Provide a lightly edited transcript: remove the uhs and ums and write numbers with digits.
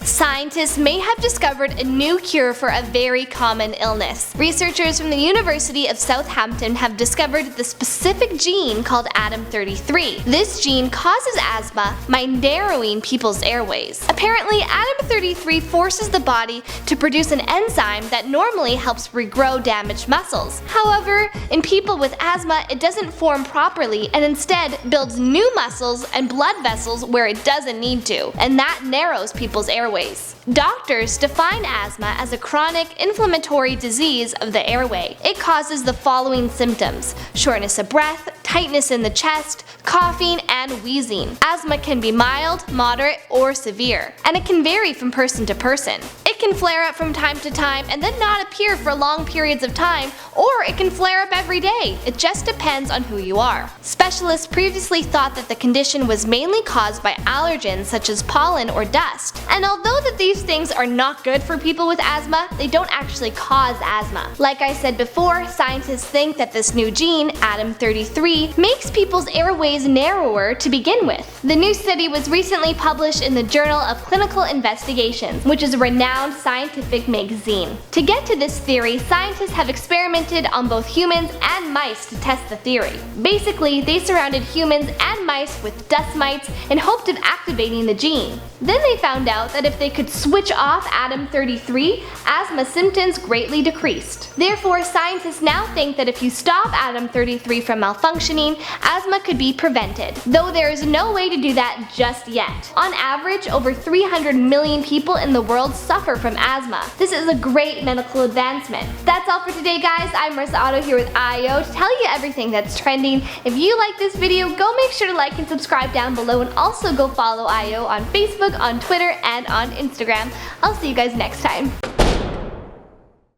Scientists may have discovered a new cure for a very common illness. Researchers from the University of Southampton have discovered the specific gene called ADAM33. This gene causes asthma by narrowing people's airways. Apparently, ADAM33 forces the body to produce an enzyme that normally helps regrow damaged muscles. However, in people with asthma, it doesn't form properly and instead builds new muscles and blood vessels where it doesn't need to, and that narrows people's airways. Doctors define asthma as a chronic inflammatory disease of the airway. It causes the following symptoms: shortness of breath, tightness in the chest, coughing, and wheezing. Asthma can be mild, moderate, or severe, and it can vary from person to person. It can flare up from time to time and then not appear for long periods of time, or it can flare up every day. It just depends on who you are. Specialists previously thought that the condition was mainly caused by allergens such as pollen or dust. And although that these things are not good for people with asthma, they don't actually cause asthma. Like I said before, scientists think that this new gene, ADAM33, makes people's airways narrower to begin with. The new study was recently published in the Journal of Clinical Investigations, which is a renowned scientific magazine. To get to this theory, scientists have experimented on both humans and mice to test the theory. Basically, they surrounded humans and mice with dust mites in hopes of activating the gene. Then they found out that if they could switch off ADAM33, asthma symptoms greatly decreased. Therefore, scientists now think that if you stop ADAM33 from malfunctioning, asthma could be prevented, though there is no way to do that just yet. On average, over 300 million people in the world suffer from asthma. This is a great medical advancement. That's all for today, guys. I'm Marissa Otto here with IO to tell you everything that's trending. If you like this video, go make sure to like and subscribe down below, and also go follow IO on Facebook, on Twitter, and on Instagram. I'll see you guys next time.